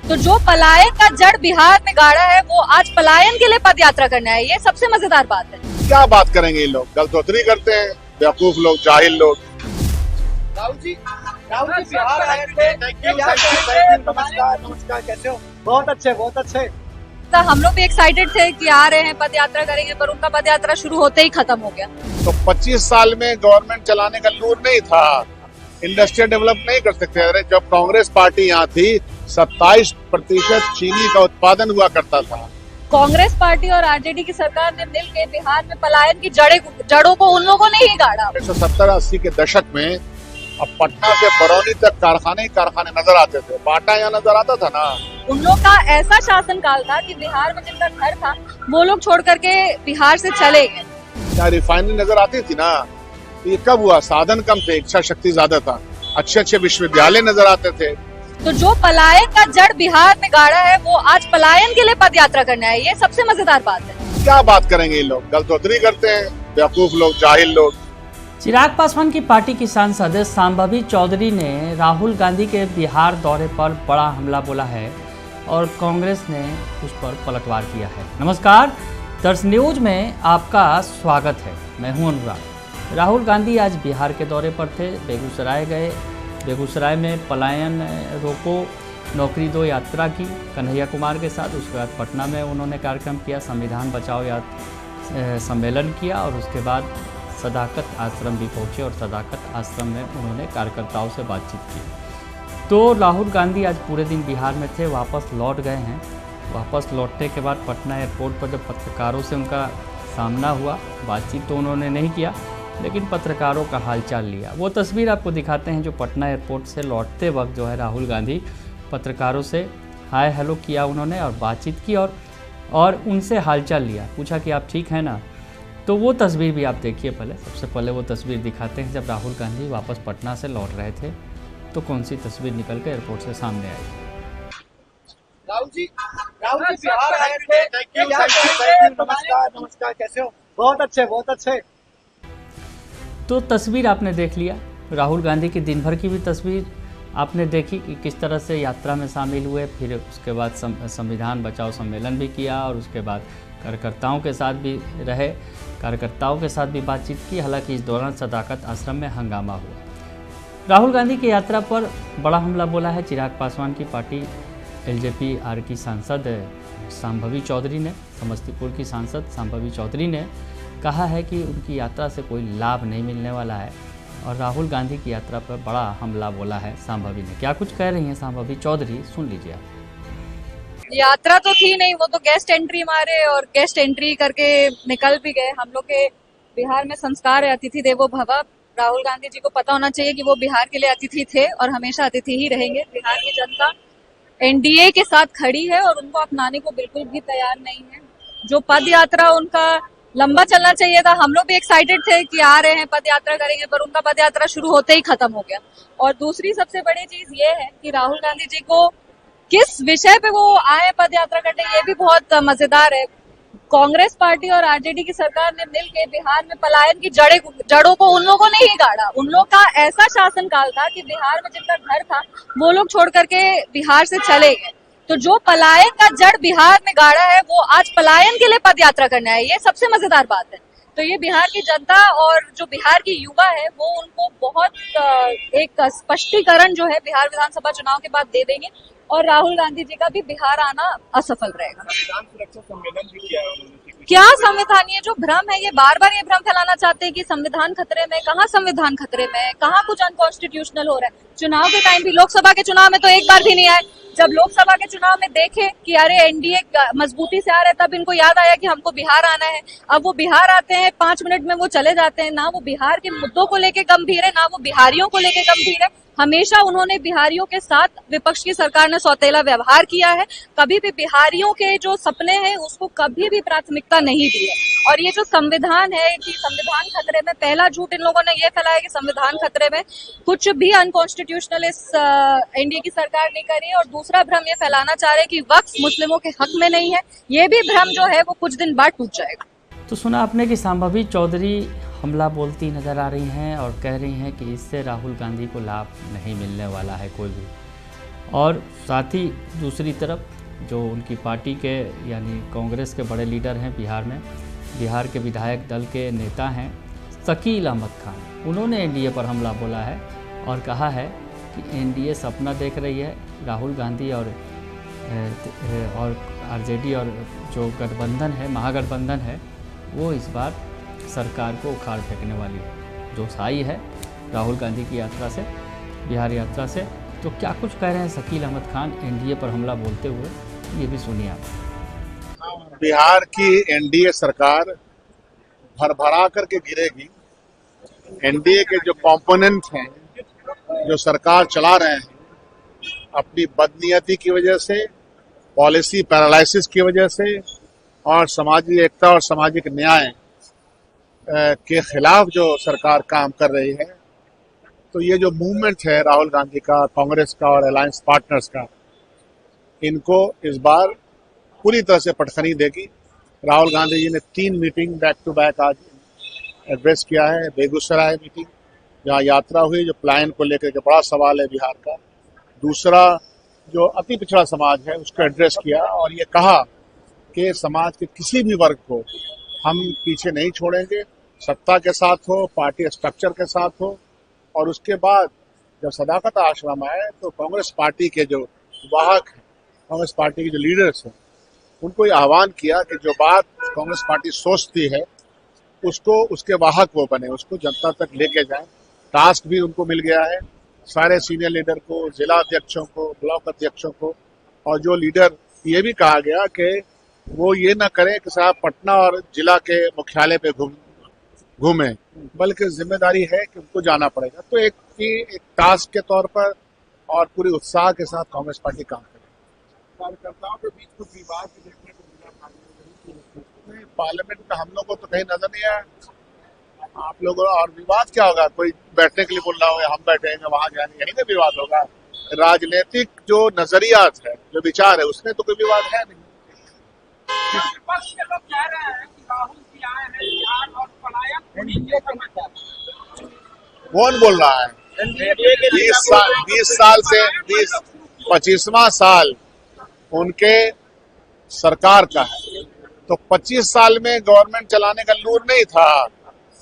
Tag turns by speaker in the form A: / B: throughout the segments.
A: तो जो पलायन का जड़ बिहार में गाड़ा है वो आज पलायन के लिए पद यात्रा करने आए। ये सबसे मजेदार बात है।
B: क्या बात करेंगे ये लोग, गलतोतरी करते हैं, बेवकूफ लोग, जाहिल लोग।
C: राहुल जी बिहार आए थे। नमस्कार नमस्कार, कैसे हो? बहुत अच्छे बहुत अच्छे।
A: तो हम लोग भी एक्साइटेड थे कि आ रहे हैं, पद यात्रा करेंगे, पर उनका पद यात्रा शुरू होते ही खत्म हो गया।
B: तो 25 साल में गवर्नमेंट चलाने का लूर नहीं था, इंडस्ट्रियल डेवलप नहीं कर सकते। अरे जब कांग्रेस पार्टी यहाँ थी 27% चीनी का उत्पादन हुआ करता था।
A: कांग्रेस पार्टी और आरजेडी की सरकार ने मिलकर बिहार में पलायन की जड़ों को उन लोगों ने ही गाड़ा।
B: 1970-80 के दशक में अब पटना से बरौनी तक कारखाने ही कारखाने नजर आते थे। बाटा यहाँ नजर आता था ना।
A: उन लोग का ऐसा शासन काल था कि बिहार में जिनका घर था वो लोग छोड़ करके बिहार से चले गए।
B: क्या रिफाइनरी नजर आती थी ना। तो ये कब हुआ? साधन कम थे, इच्छा शक्ति ज्यादा था, अच्छे अच्छे विश्वविद्यालय नजर आते थे।
A: तो जो पलायन का जड़ बिहार में गाड़ा है वो आज पलायन के लिए पद यात्रा करने आए। ये सबसे मजेदार बात है।
B: क्या बात करेंगे ये लोग, गलतोतरी करते हैं, बेवकूफ लोग, जाहिल लोग।
D: चिराग पासवान की पार्टी की सांसद शांभवी चौधरी ने राहुल गांधी के बिहार दौरे पर बड़ा हमला बोला है और कांग्रेस ने उस पर पलटवार किया है। नमस्कार, दर्श न्यूज में आपका स्वागत है। मैं हूं अनुराग। राहुल गांधी आज बिहार के दौरे पर थे, बेगूसराय गए। बेगूसराय में पलायन रोको नौकरी दो यात्रा की कन्हैया कुमार के साथ। उसके बाद पटना में उन्होंने कार्यक्रम किया, संविधान बचाओ सम्मेलन किया और उसके बाद सदाकत आश्रम भी पहुंचे और सदाकत आश्रम में उन्होंने कार्यकर्ताओं से बातचीत की। तो राहुल गांधी आज पूरे दिन बिहार में थे, वापस लौट गए हैं। वापस लौटने के बाद पटना एयरपोर्ट पर जब पत्रकारों से उनका सामना हुआ, बातचीत तो उन्होंने नहीं किया लेकिन पत्रकारों का हालचाल लिया। वो तस्वीर आपको दिखाते हैं जो पटना एयरपोर्ट से लौटते वक्त जो है राहुल गांधी पत्रकारों से हाय हेलो किया उन्होंने और बातचीत की और उनसे हालचाल लिया, पूछा कि आप ठीक हैं ना। तो वो तस्वीर भी आप देखिए। सबसे पहले वो तस्वीर दिखाते हैं जब राहुल गांधी वापस पटना से लौट रहे थे तो कौन सी तस्वीर निकल कर एयरपोर्ट से सामने आई।
C: राहुल जी बिहार आए थे। नमस्कार नमस्कार, कैसे हो? बहुत अच्छे बहुत अच्छे।
D: तो तस्वीर आपने देख लिया, राहुल गांधी की दिन भर की भी तस्वीर आपने देखी कि किस तरह से यात्रा में शामिल हुए। फिर उसके बाद संविधान बचाओ सम्मेलन भी किया और उसके बाद कार्यकर्ताओं के साथ भी रहे, कार्यकर्ताओं के साथ भी बातचीत की। हालांकि इस दौरान सदाकत आश्रम में हंगामा हुआ। राहुल गांधी की यात्रा पर बड़ा हमला बोला है चिराग पासवान की पार्टी एलजेपी आर की सांसद शांभवी चौधरी ने। समस्तीपुर की सांसद शांभवी चौधरी ने कहा है कि उनकी यात्रा से कोई लाभ नहीं मिलने वाला है और राहुल गांधी की यात्रा पर बड़ा हमला बोला है शांभवी ने। क्या कुछ कह रही हैं शांभवी चौधरी, सुन लीजिए आप।
A: यात्रा तो थी नहीं, वो तो गेस्ट एंट्री मारे और गेस्ट एंट्री करके निकल भी गए। हम लोग के बिहार में संस्कार है अतिथि देवो भव। राहुल गांधी जी को पता होना चाहिए कि वो बिहार के लिए अतिथि थे और हमेशा अतिथि ही रहेंगे। बिहार की जनता एनडीए के साथ खड़ी है और उनको अपनाने को बिल्कुल भी तैयार नहीं है। जो पद यात्रा उनका लंबा चलना चाहिए था, हम लोग भी एक्साइटेड थे कि आ रहे हैं, पद यात्रा करेंगे, पर उनका पद यात्रा शुरू होते ही खत्म हो गया। और दूसरी सबसे बड़ी चीज ये है कि राहुल गांधी जी को किस विषय पे वो आए पद यात्रा करने, ये भी बहुत मजेदार है। कांग्रेस पार्टी और आरजेडी की सरकार ने मिलकर बिहार में पलायन की जड़ों को उन लोगों ने ही गाड़ा। उन लोग का ऐसा शासन काल था कि बिहार में जिनका घर था वो लोग छोड़ करके बिहार से चले गए। तो जो पलायन का जड़ बिहार में गाड़ा है वो आज पलायन के लिए पद यात्रा करने आए। ये सबसे मजेदार बात है। तो ये बिहार की जनता और जो बिहार की युवा है वो उनको बहुत एक स्पष्टीकरण जो है बिहार विधानसभा चुनाव के बाद दे देंगे और राहुल गांधी जी का भी बिहार आना असफल रहेगा।
C: संविधान सुरक्षा सम्मेलन भी किया है उन्होंने।
A: क्या संविधान, ये जो भ्रम है, ये बार बार ये भ्रम फैलाना चाहते हैं कि संविधान खतरे में। कहाँ संविधान खतरे में है? कहाँ कुछ अनकॉन्स्टिट्यूशनल हो रहा है? चुनाव के टाइम भी, लोकसभा के चुनाव में तो एक बार भी नहीं आए। जब लोकसभा के चुनाव में देखे कि अरे एनडीए मजबूती से आ रहा है, तब इनको याद आया कि हमको बिहार आना है। अब वो बिहार आते हैं, 5 मिनट में वो चले जाते हैं। ना वो बिहार के मुद्दों को लेके गंभीर है, ना वो बिहारियों को लेके गंभीर है। हमेशा उन्होंने बिहारियों के साथ विपक्ष की सरकार ने सौतेला व्यवहार किया है। कभी भी बिहारियों के जो सपने हैं उसको कभी भी प्राथमिकता नहीं दी है। और ये जो संविधान है कि संविधान खतरे में, पहला झूठ इन लोगों ने ये फैलाया कि संविधान खतरे में, कुछ भी अनकॉन्स्टिट्यूशनल इस एनडीए की सरकार नहीं करी। और दूसरा भ्रम ये फैलाना चाह रहे हैं कि वक्फ मुस्लिमों के हक में नहीं है। ये भी भ्रम जो है वो कुछ दिन बाद टूट जाएगा।
D: तो सुना आपने कि शांभवी चौधरी हमला बोलती नजर आ रही हैं और कह रही हैं कि इससे राहुल गांधी को लाभ नहीं मिलने वाला है कोई भी। और साथ ही दूसरी तरफ जो उनकी पार्टी के यानी कांग्रेस के बड़े लीडर हैं बिहार में, बिहार के विधायक दल के नेता हैं शकील अहमद खान, उन्होंने एनडीए पर हमला बोला है और कहा है कि एनडीए सपना देख रही है, राहुल गांधी और आरजेडी और जो गठबंधन है, महागठबंधन है, वो इस बार सरकार को उखाड़ फेंकने वाली है। जो साई है राहुल गांधी की यात्रा से, बिहार यात्रा से। तो क्या कुछ कह रहे हैं शकील अहमद खान एनडीए पर हमला बोलते हुए, ये भी सुनिए आप।
B: बिहार की एनडीए सरकार भरभरा करके गिरेगी। एनडीए के जो कंपोनेंट हैं, जो सरकार चला रहे हैं, अपनी बदनीयती की वजह से, पॉलिसी पैरालिसिस की वजह से और सामाजिक एकता और सामाजिक न्याय के खिलाफ जो सरकार काम कर रही है, तो ये जो मूवमेंट है राहुल गांधी का, कांग्रेस का और अलायंस पार्टनर्स का, इनको इस बार पूरी तरह से पटखनी देगी। राहुल गांधी जी ने 3 मीटिंग बैक टू बैक आज एड्रेस किया है। बेगूसराय मीटिंग जहाँ यात्रा हुई, जो प्लान को लेकर के बड़ा सवाल है बिहार का। दूसरा जो अति पिछड़ा समाज है उसको एड्रेस किया और ये कहा कि समाज के किसी भी वर्ग को हम पीछे नहीं छोड़ेंगे, सत्ता के साथ हो, पार्टी स्ट्रक्चर के साथ हो। और उसके बाद जब सदाकत आश्रम आए तो कांग्रेस पार्टी के जो वाहक हैं, कांग्रेस पार्टी के जो लीडर्स हैं, उनको ये आह्वान किया कि जो बात कांग्रेस पार्टी सोचती है उसको उसके वाहक वो बने, उसको जनता तक लेके जाएं। टास्क भी उनको मिल गया है, सारे सीनियर लीडर को, जिला अध्यक्षों को, ब्लॉक अध्यक्षों को। और जो लीडर, ये भी कहा गया कि वो ये ना करें कि साहब पटना और जिला के मुख्यालय पे घूमें, बल्कि जिम्मेदारी है कि उनको जाना पड़ेगा। तो एक टास्क के तौर पर और पूरी उत्साह के साथ कांग्रेस पार्टी काम करेगी। कार्यकर्ताओं के बीच कुछ विवाद भी देखने को मिला पार्लियामेंट में, हम लोग को तो कहीं नजर नहीं आया। आप लोगों और विवाद क्या होगा, कोई बैठने के लिए बोल रहा होगा, हम बैठेंगे वहां जाएंगे, यही ना विवाद होगा। राजनीतिक जो नजरियात है, जो विचार है, उसमें तो कोई विवाद है नहीं।
E: विपक्ष के लोग कह रहे हैं कि राहुल जी आए हैं बिहार और पलायन, ये समझता है।
B: कौन बोल रहा है? 20 साल से 25वां साल उनके सरकार का है, तो 25 साल में गवर्नमेंट चलाने का लूर नहीं था,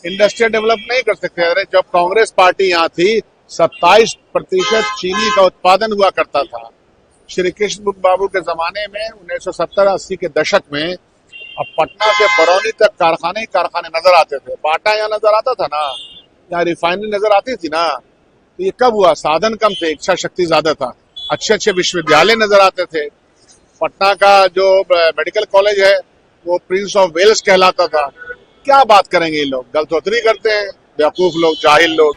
B: इंडस्ट्रियल डेवलप नहीं कर सकते। अरे जब कांग्रेस पार्टी यहाँ थी 27% चीनी का उत्पादन हुआ करता था। श्री कृष्ण बाबू के जमाने में 1970-80 के दशक में अब पटना से बरौनी तक कारखाने ही कारखाने नजर आते थे। बाटा यहाँ नजर आता था ना, यहाँ रिफाइनरी नजर आती थी ना। तो ये कब हुआ? साधन कम थे, इच्छा शक्ति ज्यादा था, अच्छे अच्छे विश्वविद्यालय नजर आते थे। पटना का जो मेडिकल कॉलेज है वो प्रिंस ऑफ वेल्स कहलाता था। क्या बात करेंगे ये लोग, गलतोतरी करते हैं, बेवकूफ लोग, जाहिल लोग।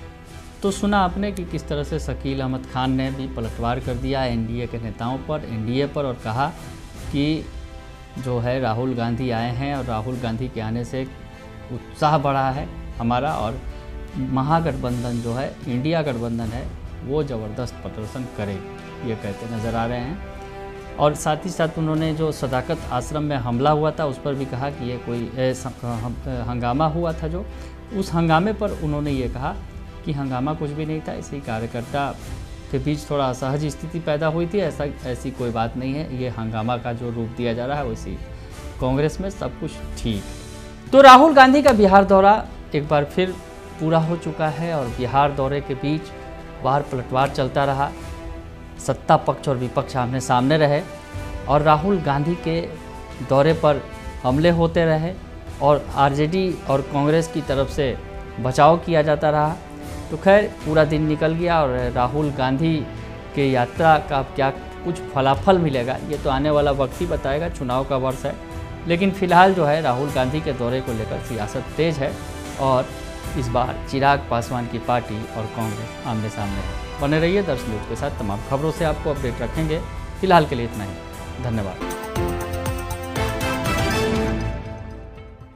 D: तो सुना आपने कि किस तरह से शकील अहमद खान ने भी पलटवार कर दिया एनडीए के नेताओं पर, एनडीए पर, और कहा कि जो है राहुल गांधी आए हैं और राहुल गांधी के आने से उत्साह बढ़ा है हमारा, और महागठबंधन जो है, इंडिया गठबंधन है, वो ज़बरदस्त प्रदर्शन करेगी, ये कहते नज़र आ रहे हैं। और साथ ही साथ उन्होंने जो सदाकत आश्रम में हमला हुआ था उस पर भी कहा कि ये कोई हंगामा हुआ था, जो उस हंगामे पर उन्होंने ये कहा कि हंगामा कुछ भी नहीं था, इसी कार्यकर्ता के बीच थोड़ा असहज स्थिति पैदा हुई थी, ऐसी कोई बात नहीं है, ये हंगामा का जो रूप दिया जा रहा है वैसी कांग्रेस में सब कुछ ठीक। तो राहुल गांधी का बिहार दौरा एक बार फिर पूरा हो चुका है और बिहार दौरे के बीच बाहर पलटवार चलता रहा, सत्ता पक्ष और विपक्ष आमने सामने रहे और राहुल गांधी के दौरे पर हमले होते रहे और आरजेडी और कांग्रेस की तरफ से बचाव किया जाता रहा। तो खैर पूरा दिन निकल गया और राहुल गांधी के यात्रा का क्या कुछ फलाफल मिलेगा ये तो आने वाला वक्त ही बताएगा, चुनाव का वर्ष है। लेकिन फिलहाल जो है राहुल गांधी के दौरे को लेकर सियासत तेज है और इस बार चिराग पासवान की पार्टी और कांग्रेस आमने सामने है। बने रहिए दर्शक न्यूज़ के साथ, तमाम खबरों से आपको अपडेट रखेंगे। फिलहाल के लिए इतना ही, धन्यवाद।